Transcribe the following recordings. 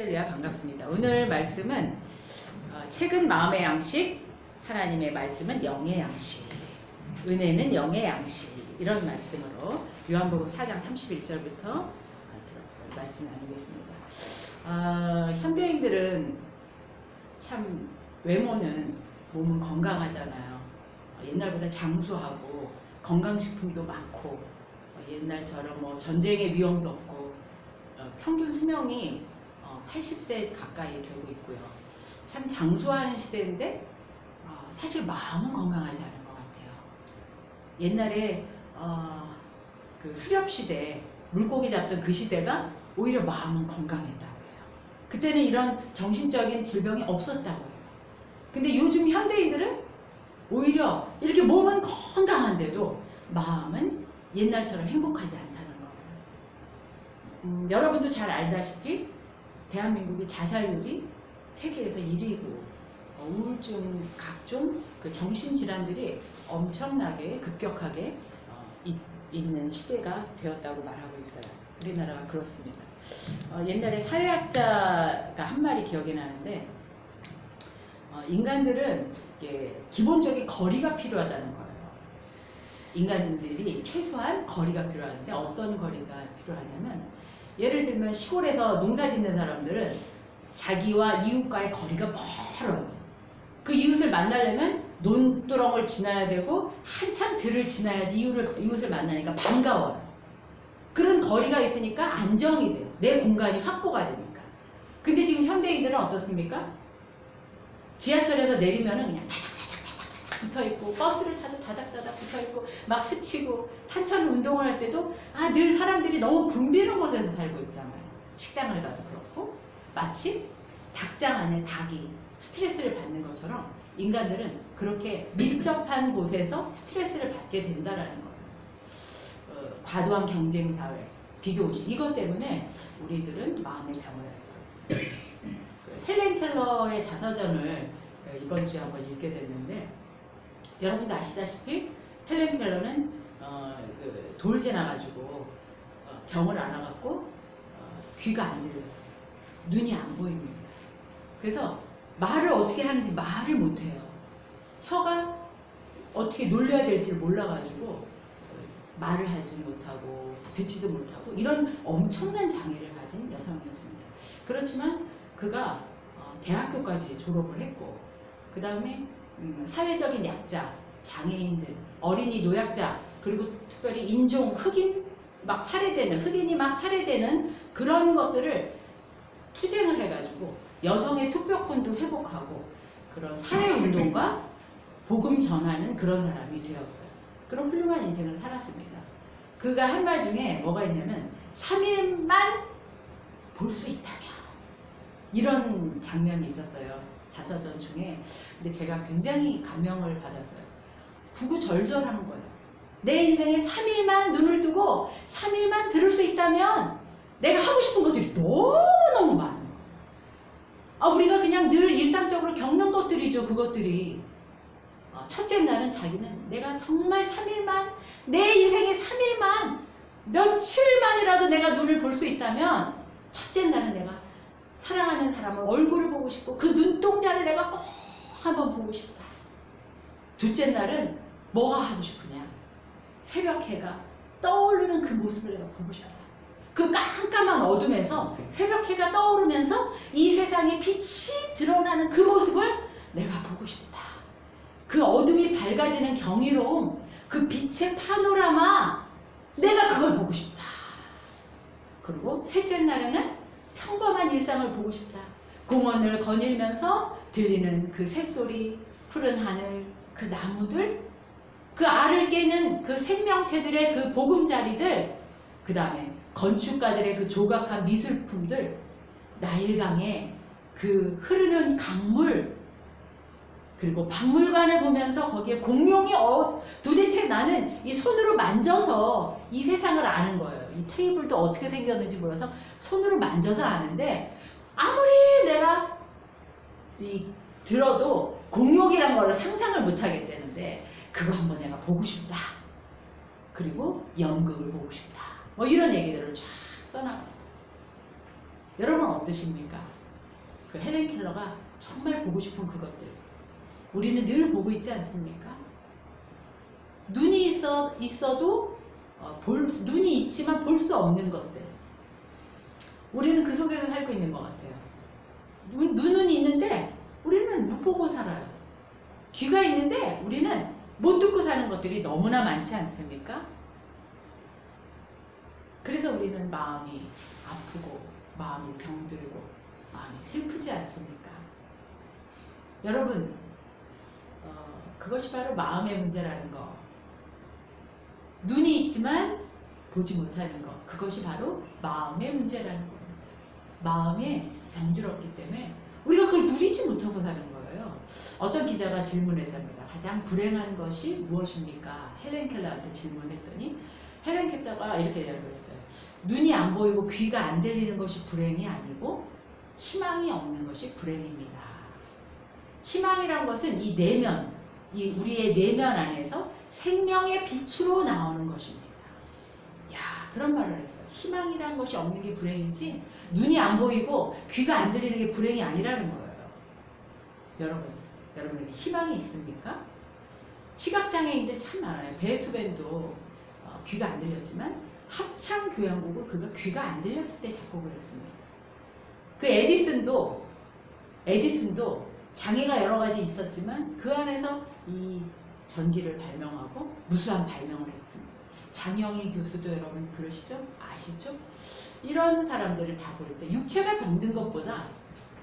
할렐루야, 반갑습니다. 오늘 말씀은 책은 마음의 양식, 하나님의 말씀은 영의 양식, 은혜는 영의 양식, 이런 말씀으로 요한복음 4장 31절부터 말씀 나누겠습니다. 현대인들은 참 외모는 몸은 건강하잖아요. 옛날보다 장수하고 건강식품도 많고 옛날처럼 뭐 전쟁의 위험도 없고 평균 수명이 80세 가까이 되고 있고요. 참 장수하는 시대인데 사실 마음은 건강하지 않은 것 같아요. 옛날에 그 수렵 시대, 물고기 잡던 그 시대가 오히려 마음은 건강했다고 해요. 그때는 이런 정신적인 질병이 없었다고 해요. 근데 요즘 현대인들은 오히려 이렇게 몸은 건강한데도 마음은 옛날처럼 행복하지 않다는 거예요. 여러분도 잘 알다시피 대한민국의 자살률이 세계에서 1위고 우울증, 각종 그 정신질환들이 엄청나게 급격하게 있는 시대가 되었다고 말하고 있어요. 우리나라가 그렇습니다. 옛날에 사회학자가 한 말이 기억이 나는데 인간들은 기본적인 거리가 필요하다는 거예요. 인간들이 최소한 거리가 필요한데 어떤 거리가 필요하냐면 예를 들면 시골에서 농사 짓는 사람들은 자기와 이웃과의 거리가 멀어요. 그 이웃을 만나려면 논두렁을 지나야 되고 한참 들을 지나야지 이웃을 만나니까 반가워요. 그런 거리가 있으니까 안정이 돼요. 내 공간이 확보가 되니까. 근데 지금 현대인들은 어떻습니까? 지하철에서 내리면은 그냥 다닥다닥다닥 붙어있고 버스를 타도 다닥다닥 붙어있고 막 스치고 탄천 운동을 할 때도 늘 사람들이 너무 붐비는 곳에서 살고 있잖아요. 식당을 가도 그렇고 마치 닭장 안에 닭이 스트레스를 받는 것처럼 인간들은 그렇게 밀접한 곳에서 스트레스를 받게 된다라는 거예요. 과도한 경쟁사회, 비교의식 이것 때문에 우리들은 마음의 병을 앓고 있어요. 헬렌 켈러의 자서전을 이번 주에 한번 읽게 됐는데 여러분도 아시다시피 헬렌 켈러는 돌 지나가지고 병을 앓아갖고 귀가 안 들려요. 눈이 안 보입니다. 그래서 말을 어떻게 하는지 말을 못해요. 혀가 어떻게 놀려야 될지 몰라가지고 말을 하지 못하고 듣지도 못하고 이런 엄청난 장애를 가진 여성이었습니다. 그렇지만 그가 대학교까지 졸업을 했고 그 다음에 사회적인 약자, 장애인들, 어린이 노약자 그리고 특별히 인종, 흑인이 막 살해되는 그런 것들을 투쟁을 해가지고 여성의 투표권도 회복하고 그런 사회운동과 복음 전하는 그런 사람이 되었어요. 그런 훌륭한 인생을 살았습니다. 그가 한 말 중에 뭐가 있냐면 3일만 볼 수 있다면 이런 장면이 있었어요. 자서전 중에. 근데 제가 굉장히 감명을 받았어요. 구구절절한 거예요. 내 인생에 3일만 눈을 뜨고 3일만 들을 수 있다면 내가 하고 싶은 것들이 너무너무 많은 거예요. 우리가 그냥 늘 일상적으로 겪는 것들이죠. 그것들이. 첫째 날은 자기는 내가 정말 3일만 내 인생에 3일만 며칠만이라도 내가 눈을 볼 수 있다면 첫째 날은 내가 사랑하는 사람을 얼굴을 보고 싶고 그 눈동자를 내가 꼭 한번 보고 싶다. 둘째 날은 뭐가 하고 싶으냐? 새벽 해가 떠오르는 그 모습을 내가 보고 싶다. 그 깜깜한 어둠에서 새벽 해가 떠오르면서 이 세상에 빛이 드러나는 그 모습을 내가 보고 싶다. 그 어둠이 밝아지는 경이로움, 그 빛의 파노라마, 내가 그걸 보고 싶다. 그리고 셋째 날에는 평범한 일상을 보고 싶다. 공원을 거닐면서 들리는 그 새소리, 푸른 하늘, 그 나무들, 그 알을 깨는 그 생명체들의 그 보금자리들, 그 다음에 건축가들의 그 조각한 미술품들, 나일강의 그 흐르는 강물, 그리고 박물관을 보면서 거기에 공룡이 도대체 나는 이 손으로 만져서 이 세상을 아는 거예요. 이 테이블도 어떻게 생겼는지 몰라서 손으로 만져서 아는데 아무리 내가 들어도 공룡이란 걸 상상을 못 하겠다는데 그거 한번 내가 보고 싶다. 그리고 연극을 보고 싶다. 이런 얘기들을 쫙 써나갔어요. 여러분 어떠십니까? 그 헬렌 켈러가 정말 보고 싶은 그것들 우리는 늘 보고 있지 않습니까? 눈이 있어도 눈이 있지만 볼 수 없는 것들 우리는 그 속에서 살고 있는 것 같아요. 눈은 있는데 우리는 못 보고 살아요. 귀가 있는데 우리는 못 듣고 사는 것들이 너무나 많지 않습니까? 그래서 우리는 마음이 아프고 마음이 병들고 마음이 슬프지 않습니까? 여러분 그것이 바로 마음의 문제라는 거. 눈이 있지만 보지 못하는 것. 그것이 바로 마음의 문제라는 겁니다. 마음에 병들었기 때문에 우리가 그걸 누리지 못하고 사는 거예요. 어떤 기자가 질문했답니다. 가장 불행한 것이 무엇입니까? 헬렌 켈러한테 질문했더니 헬렌 켈러가 이렇게 대답을 했어요. 눈이 안 보이고 귀가 안 들리는 것이 불행이 아니고 희망이 없는 것이 불행입니다. 희망이란 것은 이 내면, 우리의 내면 안에서 생명의 빛으로 나오는 것입니다. 야, 그런 말을 했어요. 희망이란 것이 없는 게 불행이지 눈이 안 보이고 귀가 안 들리는 게 불행이 아니라는 거예요. 여러분에게 희망이 있습니까? 시각장애인들 참 많아요. 베토벤도 귀가 안 들렸지만 합창교향곡을 그가 귀가 안 들렸을 때 작곡을 했습니다. 그 에디슨도 장애가 여러 가지 있었지만 그 안에서 이 전기를 발명하고 무수한 발명을 했습니다. 장영희 교수도 여러분 그러시죠? 아시죠? 이런 사람들을 다 볼 때 육체가 병든 것보다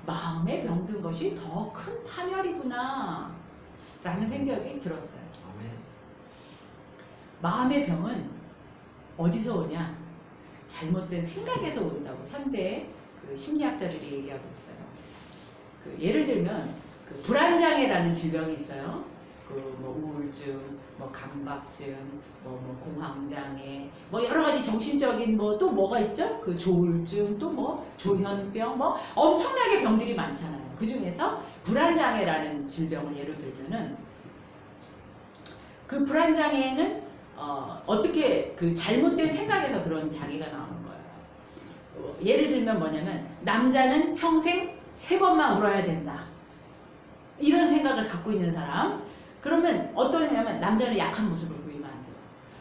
마음에 병든 것이 더 큰 파멸이구나 라는 생각이 들었어요. 마음의 병은 어디서 오냐? 잘못된 생각에서 온다고 현대 그 심리학자들이 얘기하고 있어요. 예를 들면 불안장애라는 질병이 있어요. 뭐 우울증, 뭐 강박증, 뭐 공황장애, 뭐 여러 가지 정신적인 또 뭐가 있죠? 그 조울증, 또 뭐 조현병, 뭐 엄청나게 병들이 많잖아요. 그 중에서 불안장애라는 질병을 예로 들면은 그 불안장애는 어떻게 그 잘못된 생각에서 그런 장애가 나오는 거예요. 예를 들면 뭐냐면 남자는 평생 3번만 울어야 된다. 이런 생각을 갖고 있는 사람. 그러면 어떠냐면 남자는 약한 모습을 보이면 안 돼요.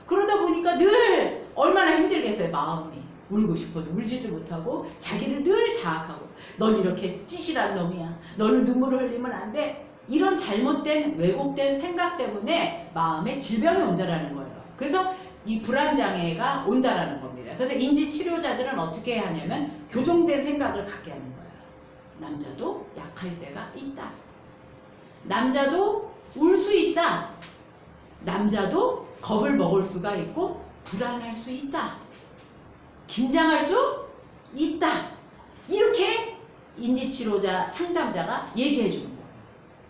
그러다 보니까 늘 얼마나 힘들겠어요. 마음이. 울고 싶어도 울지도 못하고 자기를 늘 자학하고 넌 이렇게 찌질한 놈이야. 너는 눈물을 흘리면 안 돼. 이런 잘못된 왜곡된 생각 때문에 마음에 질병이 온다라는 거예요. 그래서 이 불안장애가 온다라는 겁니다. 그래서 인지치료자들은 어떻게 하냐면 교정된 생각을 갖게 하는 거예요. 남자도 약할 때가 있다. 남자도 울 수 있다. 남자도 겁을 먹을 수가 있고 불안할 수 있다. 긴장할 수 있다. 이렇게 인지치료자 상담자가 얘기해 주는 거예요.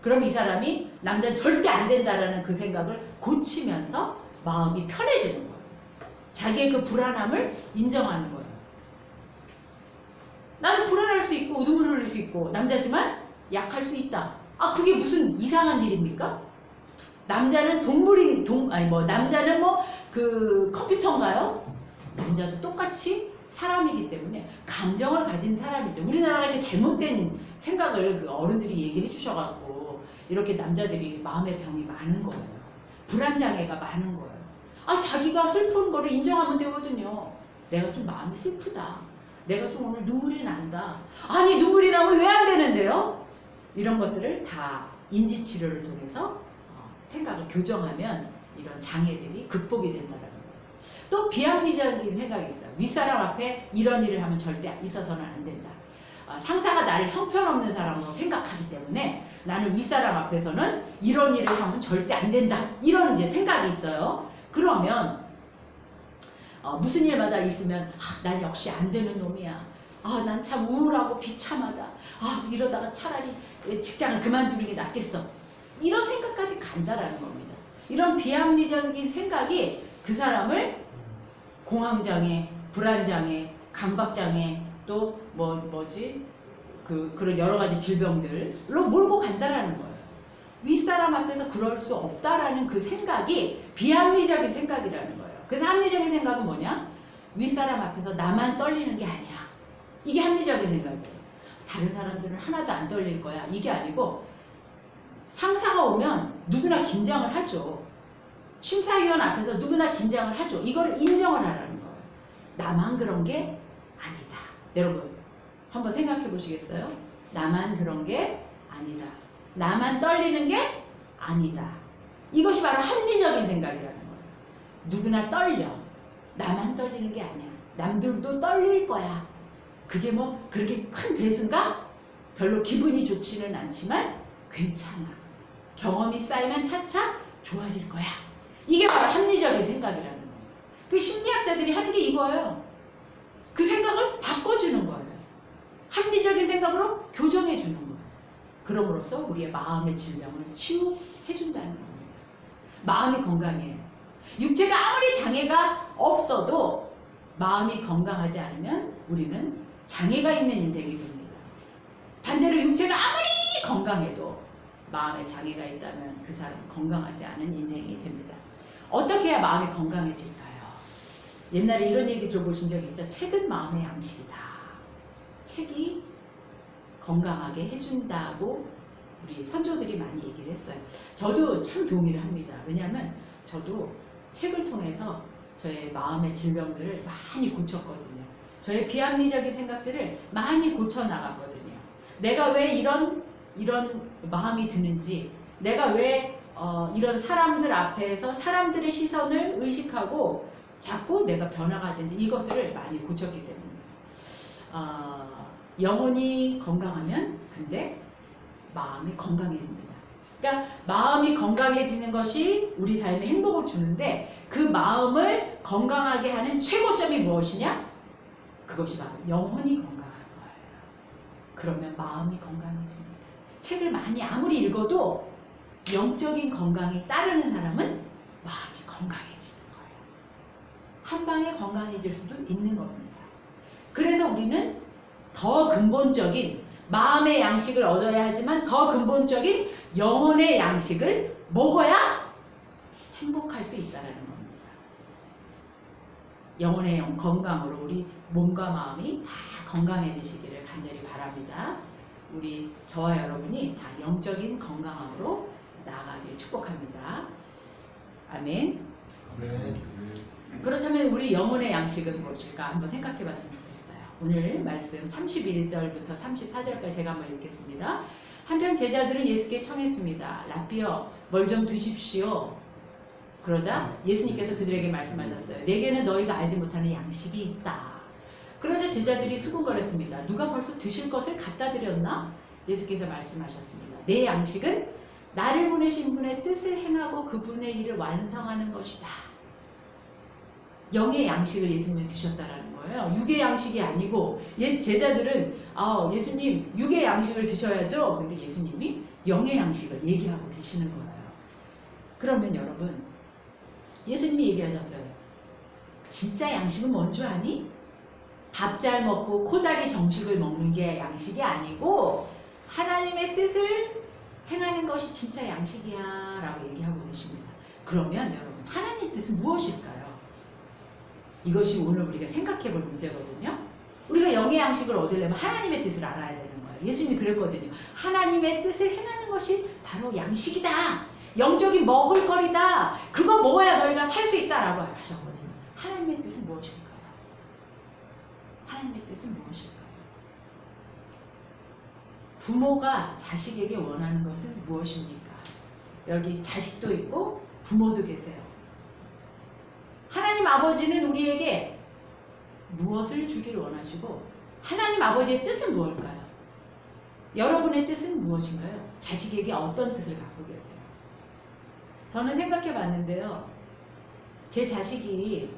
그럼 이 사람이 남자는 절대 안 된다라는 그 생각을 고치면서 마음이 편해지는 거예요. 자기의 그 불안함을 인정하는 거예요. 나는 불안할 수 있고 눈물을 흘릴 수 있고 남자지만 약할 수 있다. 그게 무슨 이상한 일입니까? 남자는 남자는 그 컴퓨터인가요? 남자도 똑같이 사람이기 때문에 감정을 가진 사람이죠. 우리나라가 이렇게 잘못된 생각을 그 어른들이 얘기해 주셔갖고 이렇게 남자들이 마음의 병이 많은 거예요. 불안장애가 많은 거예요. 자기가 슬픈 거를 인정하면 되거든요. 내가 좀 마음이 슬프다. 내가 좀 오늘 눈물이 난다. 아니 눈물이 나면 왜 안 되는데요? 이런 것들을 다 인지치료를 통해서 생각을 교정하면 이런 장애들이 극복이 된다는 거예요. 또 비합리적인 생각이 있어요. 윗사람 앞에 이런 일을 하면 절대 있어서는 안 된다. 상사가 나를 형편없는 사람으로 생각하기 때문에 나는 윗사람 앞에서는 이런 일을 하면 절대 안 된다. 이런 이제 생각이 있어요. 그러면 무슨 일마다 있으면 난 역시 안 되는 놈이야. 난 참 우울하고 비참하다. 이러다가 차라리 직장을 그만두는 게 낫겠어. 이런 생각까지 간다라는 겁니다. 이런 비합리적인 생각이 그 사람을 공황장애, 불안장애, 강박장애 또 그런 여러 가지 질병들로 몰고 간다라는 거예요. 윗사람 앞에서 그럴 수 없다라는 그 생각이 비합리적인 생각이라는 거예요. 그래서 합리적인 생각은 뭐냐? 윗사람 앞에서 나만 떨리는 게 아니야. 이게 합리적인 생각이에요. 다른 사람들은 하나도 안 떨릴 거야. 이게 아니고 상사가 오면 누구나 긴장을 하죠. 심사위원 앞에서 누구나 긴장을 하죠. 이걸 인정을 하라는 거예요. 나만 그런 게 아니다. 여러분 한번 생각해 보시겠어요? 나만 그런 게 아니다. 나만 떨리는 게 아니다. 이것이 바로 합리적인 생각이라는 거예요. 누구나 떨려. 나만 떨리는 게 아니야. 남들도 떨릴 거야. 그게 뭐 그렇게 큰 대수인가? 별로 기분이 좋지는 않지만 괜찮아. 경험이 쌓이면 차차 좋아질 거야. 이게 바로 합리적인 생각이라는 거예요. 그 심리학자들이 하는 게 이거예요. 그 생각을 바꿔주는 거예요. 합리적인 생각으로 교정해주는 거예요. 그럼으로써 우리의 마음의 질병을 치유해준다는 겁니다. 마음이 건강해요. 육체가 아무리 장애가 없어도 마음이 건강하지 않으면 우리는 장애가 있는 인생이 됩니다. 반대로 육체가 아무리 건강해도 마음에 장애가 있다면 그 사람은 건강하지 않은 인생이 됩니다. 어떻게 해야 마음이 건강해질까요? 옛날에 이런 얘기 들어보신 적 있죠? 책은 마음의 양식이다. 책이 건강하게 해준다고 우리 선조들이 많이 얘기를 했어요. 저도 참 동의를 합니다. 왜냐하면 저도 책을 통해서 저의 마음의 질병들을 많이 고쳤거든요. 저의 비합리적인 생각들을 많이 고쳐나갔거든요. 내가 왜 이런 마음이 드는지, 내가 왜 이런 사람들 앞에서 사람들의 시선을 의식하고 자꾸 내가 변화가든지 이것들을 많이 고쳤기 때문에 영혼이 건강하면 근데 마음이 건강해집니다. 그러니까 마음이 건강해지는 것이 우리 삶에 행복을 주는데 그 마음을 건강하게 하는 최고점이 무엇이냐? 그것이 바로 영혼이 건강한 거예요. 그러면 마음이 건강해집니다. 책을 많이 아무리 읽어도 영적인 건강이 따르는 사람은 마음이 건강해지는 거예요. 한 방에 건강해질 수도 있는 겁니다. 그래서 우리는 더 근본적인 마음의 양식을 얻어야 하지만 더 근본적인 영혼의 양식을 먹어야 행복할 수 있다는 겁니다. 영혼의 건강으로 우리 몸과 마음이 다 건강해지시기를 간절히 바랍니다. 우리 저와 여러분이 다 영적인 건강함으로 나아가길 축복합니다. 아멘. 네. 그렇다면 우리 영혼의 양식은 무엇일까 한번 생각해 봤으면 좋겠어요. 오늘 말씀 31절부터 34절까지 제가 한번 읽겠습니다. 한편 제자들은 예수께 청했습니다. 라삐여 뭘 좀 드십시오. 그러자 예수님께서 그들에게 말씀하셨어요. 내게는 너희가 알지 못하는 양식이 있다. 그러자 제자들이 수군거렸습니다. 누가 벌써 드실 것을 갖다 드렸나? 예수께서 말씀하셨습니다. 내 양식은 나를 보내신 분의 뜻을 행하고 그분의 일을 완성하는 것이다. 영의 양식을 예수님이 드셨다라는 거예요. 육의 양식이 아니고 제자들은 예수님 육의 양식을 드셔야죠. 근데 예수님이 영의 양식을 얘기하고 계시는 거예요. 그러면 여러분 예수님이 얘기하셨어요. 진짜 양식은 뭔 줄 아니? 밥 잘 먹고 코다리 정식을 먹는 게 양식이 아니고 하나님의 뜻을 행하는 것이 진짜 양식이야 라고 얘기하고 계십니다. 그러면 여러분 하나님 뜻은 무엇일까요? 이것이 오늘 우리가 생각해 볼 문제거든요. 우리가 영의 양식을 얻으려면 하나님의 뜻을 알아야 되는 거예요. 예수님이 그랬거든요. 하나님의 뜻을 행하는 것이 바로 양식이다. 영적인 먹을거리다. 그거 먹어야 너희가 살 수 있다라고 하셨거든요. 하나님의 뜻은 무엇일까요? 하나님의 뜻은 무엇일까요? 부모가 자식에게 원하는 것은 무엇입니까? 여기 자식도 있고 부모도 계세요. 하나님 아버지는 우리에게 무엇을 주기를 원하시고 하나님 아버지의 뜻은 무엇일까요? 여러분의 뜻은 무엇인가요? 자식에게 어떤 뜻을 갖고 계세요? 저는 생각해 봤는데요. 제 자식이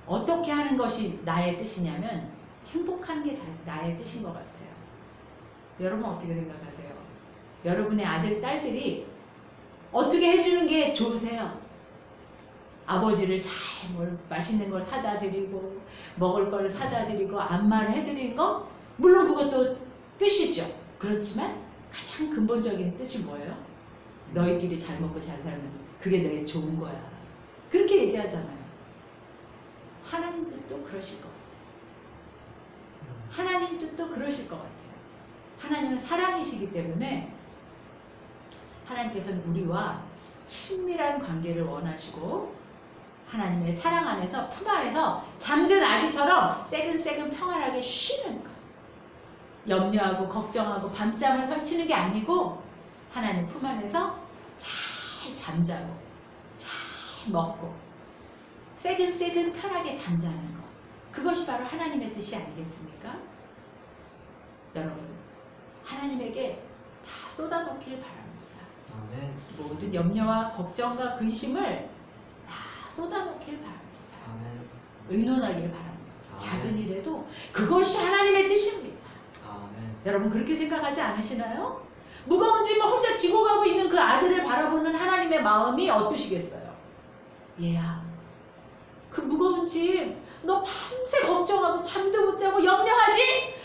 어떻게 하는 것이 나의 뜻이냐면 행복한 게 나의 뜻인 것 같아요. 여러분 어떻게 생각하세요? 여러분의 아들, 딸들이 어떻게 해주는 게 좋으세요? 아버지를 잘 맛있는 걸 사다 드리고 먹을 걸 사다 드리고 안마를 해드리는 거? 물론 그것도 뜻이죠. 그렇지만 가장 근본적인 뜻이 뭐예요? 너희끼리 잘 먹고 잘 살면 그게 내게 좋은 거야. 그렇게 얘기하잖아요. 하나님 뜻도 그러실 것 같아요. 하나님 뜻도 그러실 것 같아요. 하나님은 사랑이시기 때문에 하나님께서는 우리와 친밀한 관계를 원하시고 하나님의 사랑 안에서 품 안에서 잠든 아기처럼 새근새근 평안하게 쉬는 것. 염려하고 걱정하고 밤잠을 설치는 게 아니고 하나님 품 안에서 잘 잠자고 잘 먹고 새근새근 편하게 잠자는 것. 그것이 바로 하나님의 뜻이 아니겠습니까? 여러분, 하나님에게 다 쏟아놓기를 바랍니다. 아멘. 모든 염려와 걱정과 근심을 다 쏟아놓기를 바랍니다. 아멘. 의논하기를 바랍니다. 아멘. 작은 일에도 그것이 하나님의 뜻입니다. 아멘. 여러분 그렇게 생각하지 않으시나요? 무거운 짐을 혼자 지고 가고 있는 그 아들을 바라보는 하나님의 마음이 어떠시겠어요? 얘야, 그 무거운 짐 너 밤새 걱정하고 잠도 못 자고 염려하지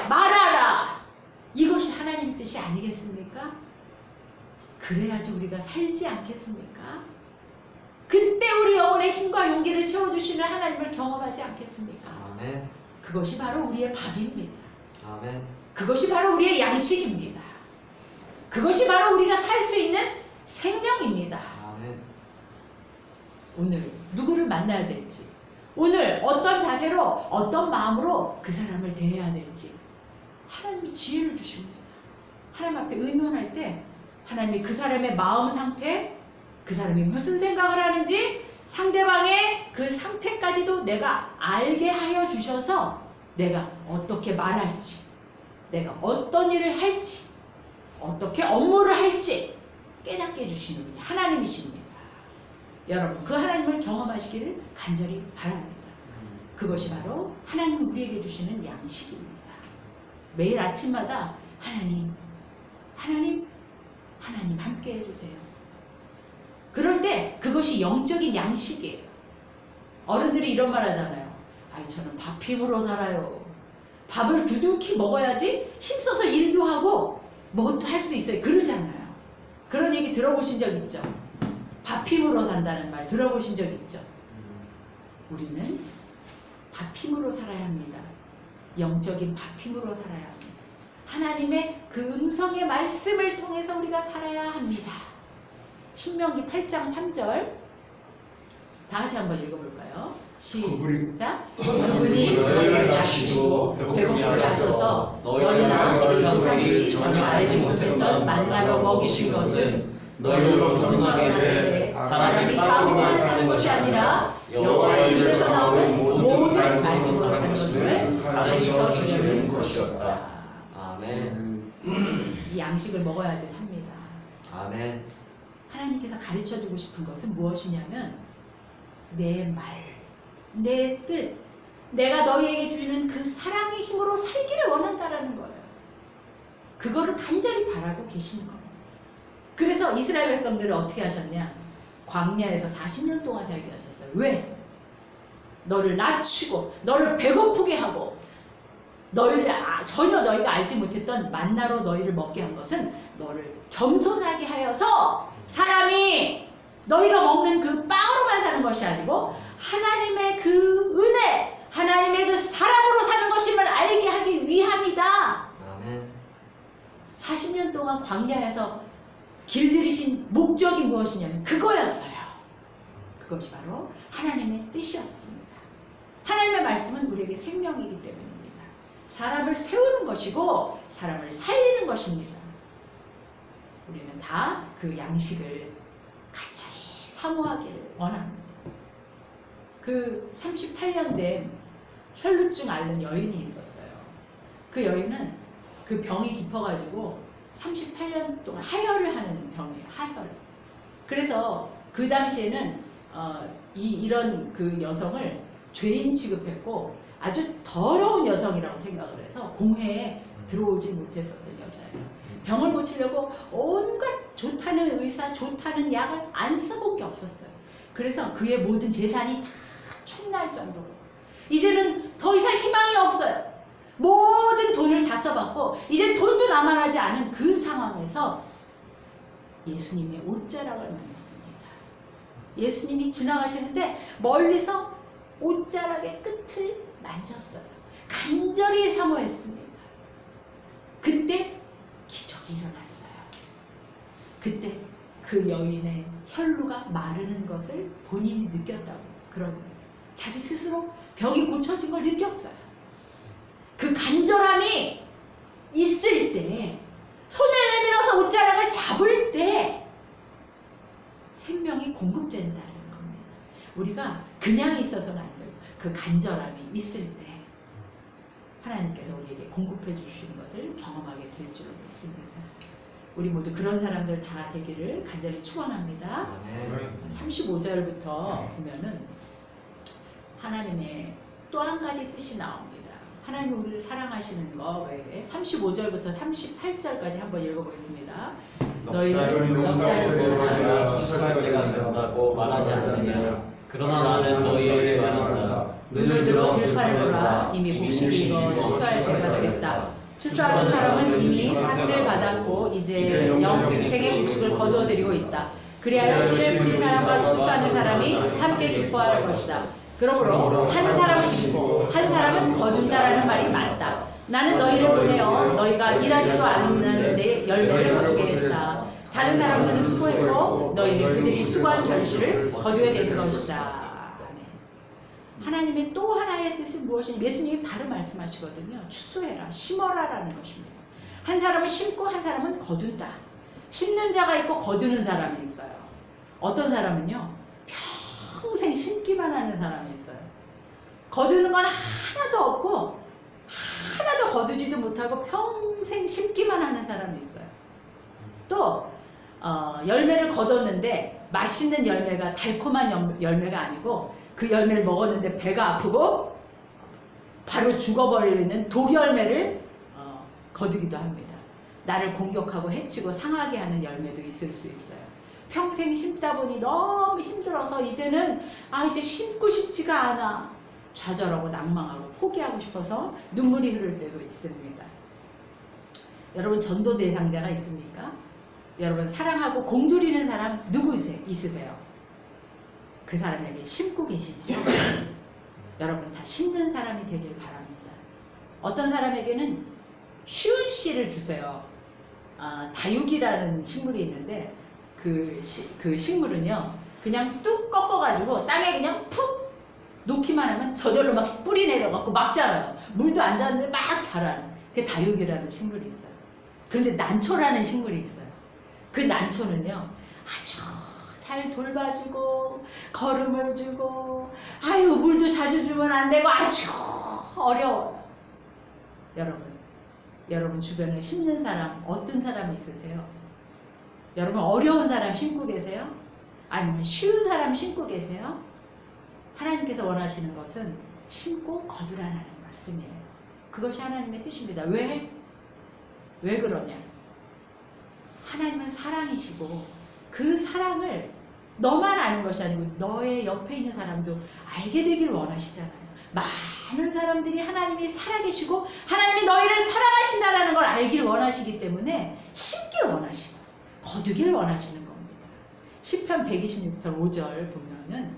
말아라. 이것이 하나님의 뜻이 아니겠습니까? 그래야지 우리가 살지 않겠습니까? 그때 우리 영혼의 힘과 용기를 채워주시는 하나님을 경험하지 않겠습니까? 아멘. 그것이 바로 우리의 밥입니다. 아멘. 그것이 바로 우리의 양식입니다. 그것이 바로 우리가 살 수 있는 생명입니다. 아멘. 오늘 누구를 만나야 될지, 오늘 어떤 자세로 어떤 마음으로 그 사람을 대해야 될지 하나님이 지혜를 주십니다. 하나님 앞에 의논할 때 하나님이 그 사람의 마음 상태, 그 사람이 무슨 생각을 하는지 상대방의 그 상태까지도 내가 알게 하여 주셔서 내가 어떻게 말할지, 내가 어떤 일을 할지, 어떻게 업무를 할지 깨닫게 해주시는 분이 하나님이십니다. 여러분 그 하나님을 경험하시기를 간절히 바랍니다. 그것이 바로 하나님이 우리에게 주시는 양식입니다. 매일 아침마다 하나님 함께 해주세요. 그럴 때 그것이 영적인 양식이에요. 어른들이 이런 말 하잖아요. 아이 저는 밥 힘으로 살아요. 밥을 두둑히 먹어야지 힘써서 일도 하고 뭐도 할 수 있어요. 그러잖아요. 그런 얘기 들어보신 적 있죠? 밥 힘으로 산다는 말 들어보신 적 있죠? 우리는 밥 힘으로 살아야 합니다. 영적인 밥 힘으로 살아야 합니다. 하나님의 그 음성의 말씀을 통해서 우리가 살아야 합니다. 신명기 8장 3절 다 같이 한번 읽어볼까요? 시작. 그분이 너희를 다주시고 배고프게 하셔서 너희나 그 조상들이 전혀 알지 못했던 만나로 먹이신 것은 너희로 전하게 돼 사람이 빵으로만 사는 것이 아니라 여호와의 입에서 나오는 모든 말씀으로 사는 것임을 가르쳐 주시는 것이었다. 아멘. 이 양식을 먹어야지 삽니다. 아멘. 하나님께서 가르쳐 주고 싶은 것은 무엇이냐면 내 말, 내 뜻, 내가 너희에게 주는 그 사랑의 힘으로 살기를 원한다라는 거예요. 그거를 간절히 바라고 계시는 겁니다. 그래서 이스라엘 백성들을 어떻게 하셨냐? 광야에서 40년 동안 살게 하셨어요. 왜? 너를 낮추고 너를 배고프게 하고 너희를 전혀 너희가 알지 못했던 만나로 너희를 먹게 한 것은 너를 겸손하게 하여서 사람이 너희가 먹는 그 빵으로만 사는 것이 아니고 하나님의 그 은혜, 하나님의 그 사랑으로 사는 것임을 알게 하기 위함이다. 아멘. 40년 동안 광야에서 길들이신 목적이 무엇이냐면 그거였어요. 그것이 바로 하나님의 뜻이었습니다. 하나님의 말씀은 우리에게 생명이기 때문입니다. 사람을 세우는 것이고 사람을 살리는 것입니다. 우리는 다 그 양식을 간절히 사모하기를 원합니다. 그 38년 된 혈루증 앓는 여인이 있었어요. 그 여인은 그 병이 깊어가지고 38년 동안 하혈을 하는 병이에요. 하혈. 그래서 그 당시에는 이런 그 여성을 죄인 취급했고 아주 더러운 여성이라고 생각을 해서 공회에 들어오지 못했었던 여자예요. 병을 고치려고 온갖 좋다는 의사, 좋다는 약을 안 써본 게 없었어요. 그래서 그의 모든 재산이 다 축날 정도로 이제는 더 이상 희망이 없어요. 모든 돈을 다 써봤고 이제 돈도 남아나지 않은 그 상황에서 예수님의 옷자락을 만졌습니다. 예수님이 지나가시는데 멀리서 옷자락의 끝을 만졌어요. 간절히 사모했습니다. 그때 기적이 일어났어요. 그때 그 여인의 혈루가 마르는 것을 본인이 느꼈다고 그런 거예요. 자기 스스로 병이 고쳐진 걸 느꼈어요. 그 간절함이 있을 때, 손을 내밀어서 옷자락을 잡을 때 생명이 공급된다는 겁니다. 우리가 그냥 있어서는 안 돼요. 그 간절함이 있을 때 하나님께서 우리에게 공급해 주시는 것을 경험하게 될 줄로 믿습니다. 우리 모두 그런 사람들 다 되기를 간절히 축원합니다. 아멘. 35절부터 보면은 하나님의 또 한 가지 뜻이 나옵니다. 하나님 우리를 사랑하시는 거 외에 35절부터 38절까지 한번 읽어보겠습니다. 너희는 넉 달을 너희는 추수할 때가 된다고 말하지 않느냐. 그러나 나는 너희에게 말한다. 눈을 들어 들판을 보라. 이미 곡식이 익어 추수할 때가 되겠다. 추수하는 사람은 이미 삭을 받았고 이제 영생의 곡식을 거두어들이고 있다. 그리하여 씨를 뿌린 사람과 추수하는 사람이 함께 기뻐할 것이다. 그러므로 한 사람은 심고 한 사람은 거둔다라는 말이 맞다. 나는 너희를 보내어 너희가 일하지도 않는데 열매를 거두게 했다. 다른 사람들은 수고했고 너희는 그들이 수고한 결실을 거두게 될 것이다. 아멘. 하나님의 또 하나의 뜻은 무엇이냐? 예수님이 바로 말씀하시거든요. 추수해라, 심어라라는 것입니다. 한 사람은 심고 한 사람은 거둔다. 심는 자가 있고 거두는 사람이 있어요. 어떤 사람은요, 평생 심기만 하는 사람이 있어요. 거두는 건 하나도 없고 하나도 거두지도 못하고 평생 심기만 하는 사람이 있어요. 또 열매를 거뒀는데 맛있는 열매가 달콤한 열매가 아니고 그 열매를 먹었는데 배가 아프고 바로 죽어버리는 독열매를 거두기도 합니다. 나를 공격하고 해치고 상하게 하는 열매도 있을 수 있어요. 평생 심다 보니 너무 힘들어서 이제는 이제 심고 싶지가 않아. 좌절하고 낭망하고 포기하고 싶어서 눈물이 흐를 때도 있습니다. 여러분 전도 대상자가 있습니까? 여러분 사랑하고 공들이는 사람 누구 있으세요? 그 사람에게 심고 계시죠? 여러분 다 심는 사람이 되길 바랍니다. 어떤 사람에게는 쉬운 씨를 주세요. 다육이라는 식물이 있는데 그 식물은요 그냥 뚝 꺾어가지고 땅에 그냥 푹 놓기만 하면 저절로 막 뿌리 내려갖고 막 자라요. 물도 안 잤는데 막 자라는 그게 다육이라는 식물이 있어요. 그런데 난초라는 식물이 있어요. 그 난초는요 아주 잘 돌봐주고 거름을 주고 물도 자주 주면 안 되고 아주 어려워요. 여러분 주변에 심는 사람 어떤 사람 있으세요? 여러분 어려운 사람 심고 계세요? 아니면 쉬운 사람 심고 계세요? 하나님께서 원하시는 것은 심고 거두라는 말씀이에요. 그것이 하나님의 뜻입니다. 왜? 왜 그러냐? 하나님은 사랑이시고 그 사랑을 너만 아는 것이 아니고 너의 옆에 있는 사람도 알게 되길 원하시잖아요. 많은 사람들이 하나님이 살아계시고 하나님이 너희를 사랑하신다는 걸 알기를 원하시기 때문에 심길 원하시고 거두길 원하시는 겁니다. 시편 126편 5절 보면은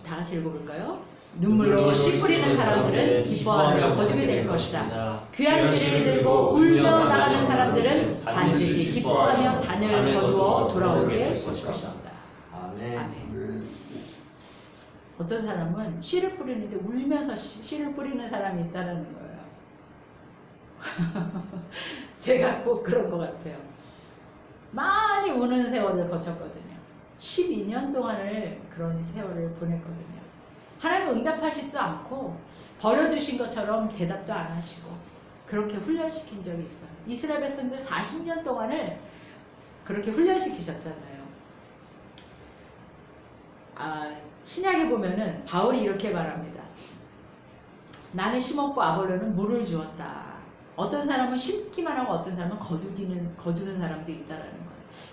다 같이 읽어볼까요? 눈물로 씨 뿌리는 사람들은 기뻐하며 거두게 될 것이다. 귀한 씨를 들고 울며 나가는 사람들은 반드시 기뻐하며 단을 거두어 돌아오게 될 것이다. 아멘. 아멘. 어떤 사람은 씨를 뿌리는데 울면서 씨를 뿌리는 사람이 있다는 거예요. 제가 꼭 그런 것 같아요. 많이 우는 세월을 거쳤거든요. 12년 동안을 그런 세월을 보냈거든요. 하나님 응답하시지도 않고 버려두신 것처럼 대답도 안 하시고 그렇게 훈련시킨 적이 있어요. 이스라엘 백성들 40년 동안을 그렇게 훈련시키셨잖아요. 신약에 보면은 바울이 이렇게 말합니다. 나는 심었고 아볼로는 물을 주었다. 어떤 사람은 심기만 하고 어떤 사람은 거두는 사람도 있다라는 거예요.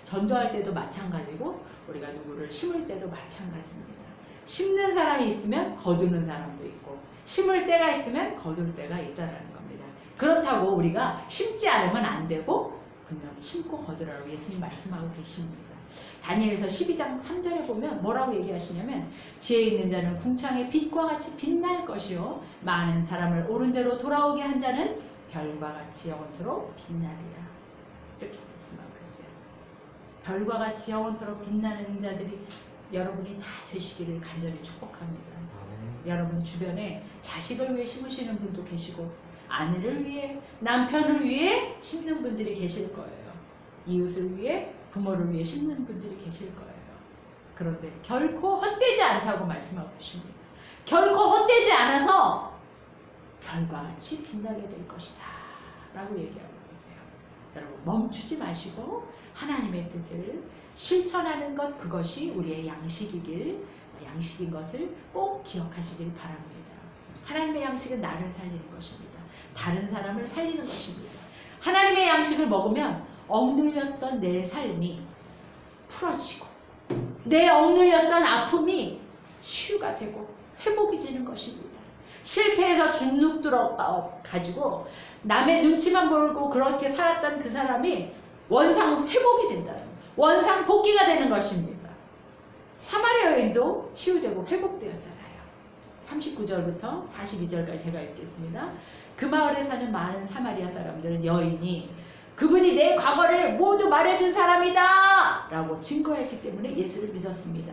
전도할 때도 마찬가지고 우리가 누구를 심을 때도 마찬가지입니다. 심는 사람이 있으면 거두는 사람도 있고 심을 때가 있으면 거둘 때가 있다라는 겁니다. 그렇다고 우리가 심지 않으면 안 되고 분명히 심고 거두라고 예수님 말씀하고 계십니다. 다니엘서 12장 3절에 보면 뭐라고 얘기하시냐면 지혜 있는 자는 궁창의 빛과 같이 빛날 것이요 많은 사람을 옳은 대로 돌아오게 한 자는 별과 같이 영원토록 빛나리라. 이렇게 말씀하고 계세요. 별과 같이 영원토록 빛나는 자들이 여러분이 다 되시기를 간절히 축복합니다. 여러분 주변에 자식을 위해 심으시는 분도 계시고 아내를 위해 남편을 위해 심는 분들이 계실 거예요. 이웃을 위해 부모를 위해 심는 분들이 계실 거예요. 그런데 결코 헛되지 않다고 말씀하고 계십니다. 결코 헛되지 않아서 별과 같이 빛나게 될 것이다 라고 얘기하고 계세요. 여러분 멈추지 마시고 하나님의 뜻을 실천하는 것, 그것이 우리의 양식인 것을 꼭 기억하시길 바랍니다. 하나님의 양식은 나를 살리는 것입니다. 다른 사람을 살리는 것입니다. 하나님의 양식을 먹으면 억눌렸던 내 삶이 풀어지고 내 억눌렸던 아픔이 치유가 되고 회복이 되는 것입니다. 실패해서 주눅 들어 가지고 남의 눈치만 보고 그렇게 살았던 그 사람이 원상 회복이 된다는 거예요. 원상 복귀가 되는 것입니다. 사마리아 여인도 치유되고 회복되었잖아요. 39절부터 42절까지 제가 읽겠습니다. 그 마을에 사는 많은 사마리아 사람들은 여인이 그분이 내 과거를 모두 말해준 사람이다 라고 증거했기 때문에 예수를 믿었습니다.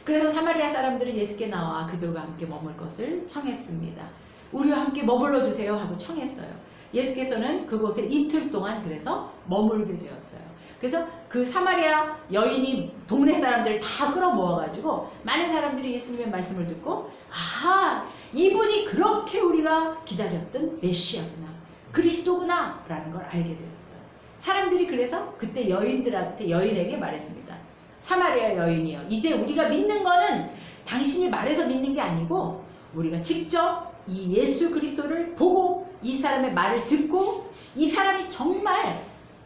그래서 사마리아 사람들은 예수께 나와 그들과 함께 머물 것을 청했습니다. 우리와 함께 머물러 주세요 하고 청했어요. 예수께서는 그곳에 이틀 동안 그래서 머물게 되었어요. 그래서 그 사마리아 여인이 동네 사람들 다 끌어모아가지고 많은 사람들이 예수님의 말씀을 듣고 아, 이분이 그렇게 우리가 기다렸던 메시아구나, 그리스도구나 라는 걸 알게 되었어요. 사람들이 그래서 그때 여인에게 말했습니다. 사마리아 여인이요, 이제 우리가 믿는 거는 당신이 말해서 믿는 게 아니고 우리가 직접 이 예수 그리스도를 보고 이 사람의 말을 듣고 이 사람이 정말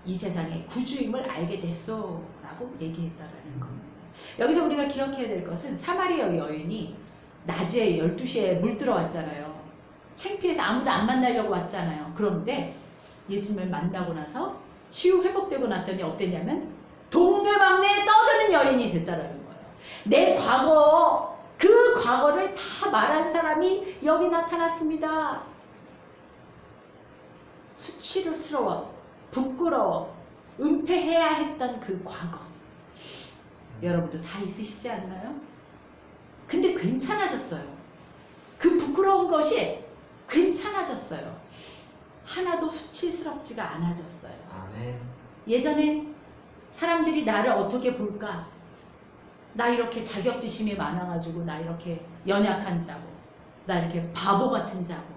이 세상의 구주임을 알게 됐소 라고 얘기했다라는 겁니다. 여기서 우리가 기억해야 될 것은 사마리아 여인이 낮에 12시에 물들어왔잖아요. 창피해서 아무도 안 만나려고 왔잖아요. 그런데 예수님을 만나고 나서 치유 회복되고 났더니 어땠냐면 동네방네에 떠드는 여인이 됐다라는 거예요. 내 과거, 그 과거를 다 말한 사람이 여기 나타났습니다. 수치스러워, 부끄러워, 은폐해야 했던 그 과거, 여러분도 다 있으시지 않나요? 근데 괜찮아졌어요. 그 부끄러운 것이 괜찮아졌어요. 하나도 수치스럽지가 않아졌어요. 아멘. 예전에 사람들이 나를 어떻게 볼까? 나 이렇게 자격지심이 많아가지고 나 이렇게 연약한 자고 나 이렇게 바보 같은 자고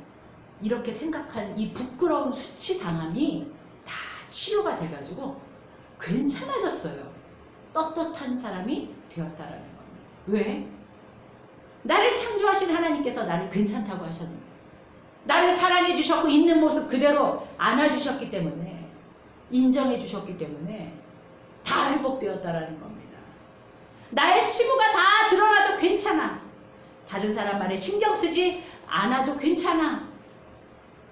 이렇게 생각한 이 부끄러운 수치당함이 다 치유가 돼가지고 괜찮아졌어요. 떳떳한 사람이 되었다라는 겁니다. 왜? 나를 창조하신 하나님께서 나를 괜찮다고 하셨는데 나를 사랑해 주셨고 있는 모습 그대로 안아주셨기 때문에, 인정해 주셨기 때문에 다 회복되었다라는 겁니다. 나의 치부가 다 드러나도 괜찮아. 다른 사람 말에 신경 쓰지 않아도 괜찮아.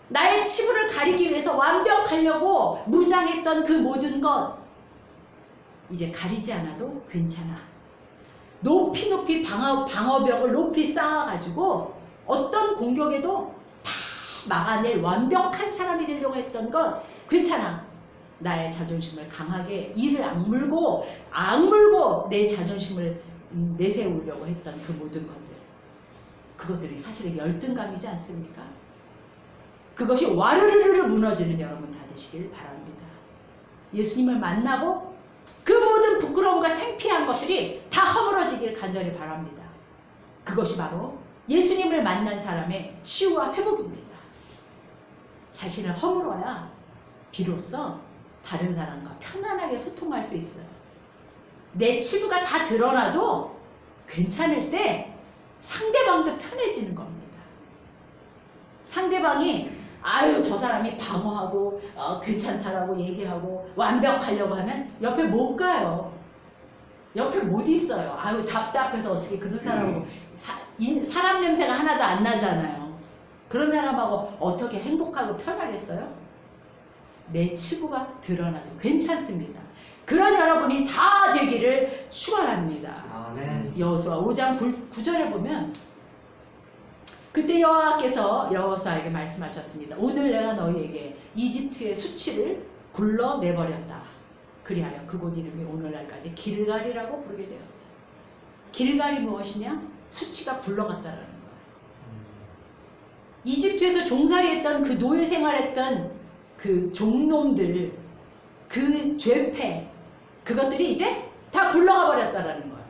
나의 치부를 가리기 위해서 완벽하려고 무장했던 그 모든 것 이제 가리지 않아도 괜찮아. 높이 방어벽을 높이 쌓아가지고 어떤 공격에도 다 막아낼 완벽한 사람이 되려고 했던 것 괜찮아. 나의 자존심을 강하게 이를 악물고 내 자존심을 내세우려고 했던 그 모든 것들, 그것들이 사실은 열등감이지 않습니까? 그것이 와르르르 무너지는 여러분 다 되시길 바랍니다. 예수님을 만나고 그 모든 부끄러움과 창피한 것들이 다 허물어지길 간절히 바랍니다. 그것이 바로 예수님을 만난 사람의 치유와 회복입니다. 자신을 허물어야 비로소 다른 사람과 편안하게 소통할 수 있어요. 내 치부가 다 드러나도 괜찮을 때 상대방도 편해지는 겁니다. 상대방이 아유 저 사람이 방어하고 괜찮다라고 얘기하고 완벽하려고 하면 옆에 못 가요. 옆에 못 있어요. 아유 답답해서 어떻게 그런 사람하고 사람 냄새가 하나도 안 나잖아요. 그런 사람하고 어떻게 행복하고 편하겠어요? 내 치부가 드러나도 괜찮습니다. 그런 여러분이 다 되기를 축원합니다. 아멘. 여호수아 5장 9절에 보면 그때 여호와께서 여호수아에게 말씀하셨습니다. 오늘 내가 너희에게 이집트의 수치를 굴러내버렸다. 그리하여 그곳 이름이 오늘날까지 길갈이라고 부르게 되었다. 길갈이 무엇이냐? 수치가 굴러갔다라는 거예요. 이집트에서 종살이했던 그 노예 생활했던 그 종놈들, 그 죄패, 그것들이 이제 다 굴러가 버렸다라는 거예요.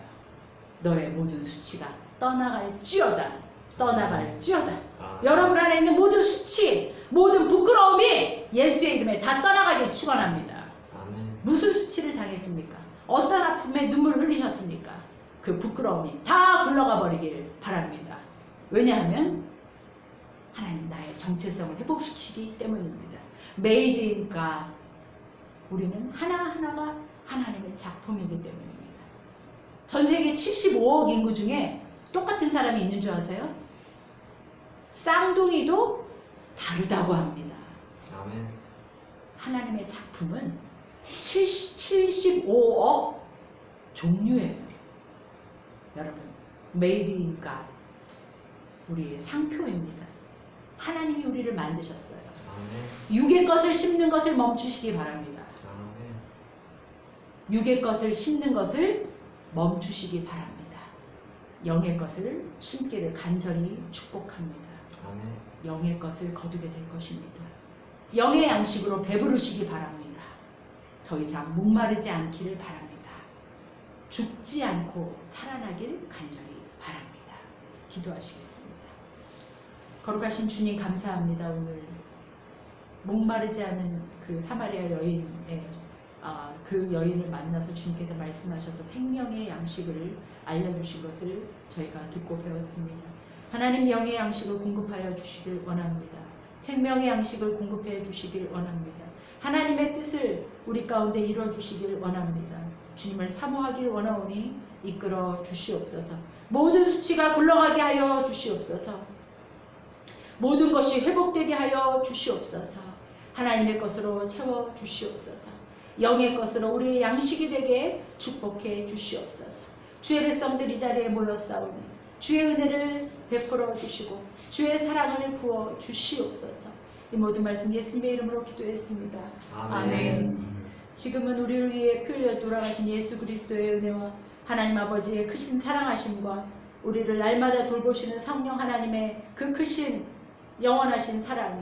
너의 모든 수치가 떠나갈지어다. 떠나갈지어다. 여러분 안에 있는 모든 수치, 모든 부끄러움이 예수의 이름에 다 떠나가길 축원합니다. 아멘. 무슨 수치를 당했습니까? 어떤 아픔에 눈물을 흘리셨습니까? 그 부끄러움이 다 굴러가 버리길 바랍니다. 왜냐하면 하나님 나의 정체성을 회복시키기 때문입니다. Made in God. 우리는 하나하나가 하나님의 작품이기 때문입니다. 전 세계 75억 인구 중에 똑같은 사람이 있는 줄 아세요? 쌍둥이도 다르다고 합니다. 아멘. 하나님의 작품은 75억 종류예요. 여러분, Made in God. 우리의 상표입니다. 하나님이 우리를 만드셨어요. 아멘. 육의 것을 심는 것을 멈추시기 바랍니다. 아멘. 육의 것을 심는 것을 멈추시기 바랍니다. 영의 것을 심기를 간절히 축복합니다. 아멘. 영의 것을 거두게 될 것입니다. 영의 양식으로 배부르시기 바랍니다. 더 이상 목마르지 않기를 바랍니다. 죽지 않고 살아나길 간절히 바랍니다. 기도하시겠습니다. 거룩하신 주님 감사합니다. 오늘 목마르지 않은 그 사마리아 여인의 그 여인을 만나서 주님께서 말씀하셔서 생명의 양식을 알려주신 것을 저희가 듣고 배웠습니다. 하나님 영의 양식을 공급하여 주시길 원합니다. 생명의 양식을 공급해 주시길 원합니다. 하나님의 뜻을 우리 가운데 이루어 주시길 원합니다. 주님을 사모하길 원하오니 이끌어 주시옵소서. 모든 수치가 굴러가게 하여 주시옵소서. 모든 것이 회복되게 하여 주시옵소서. 하나님의 것으로 채워 주시옵소서. 영의 것으로 우리의 양식이 되게 축복해 주시옵소서. 주의 백성들 이 자리에 모였사오니 주의 은혜를 베풀어 주시고 주의 사랑을 부어 주시옵소서. 이 모든 말씀 예수님의 이름으로 기도했습니다. 아멘. 지금은 우리를 위해 피 흘려 돌아가신 예수 그리스도의 은혜와 하나님 아버지의 크신 사랑하심과 우리를 날마다 돌보시는 성령 하나님의 그 크신 영원하신 사랑이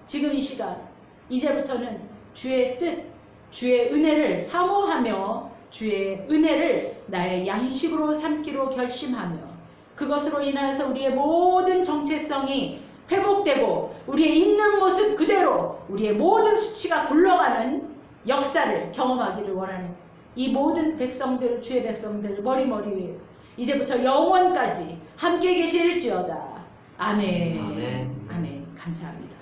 지금 이 시간 이제부터는 주의 뜻, 주의 은혜를 사모하며 주의 은혜를 나의 양식으로 삼기로 결심하며 그것으로 인하여서 우리의 모든 정체성이 회복되고 우리의 있는 모습 그대로 우리의 모든 수치가 굴러가는 역사를 경험하기를 원하는 이 모든 백성들, 주의 백성들 머리머리 위에 이제부터 영원까지 함께 계실지어다. 아멘. 아멘. 아멘. 감사합니다.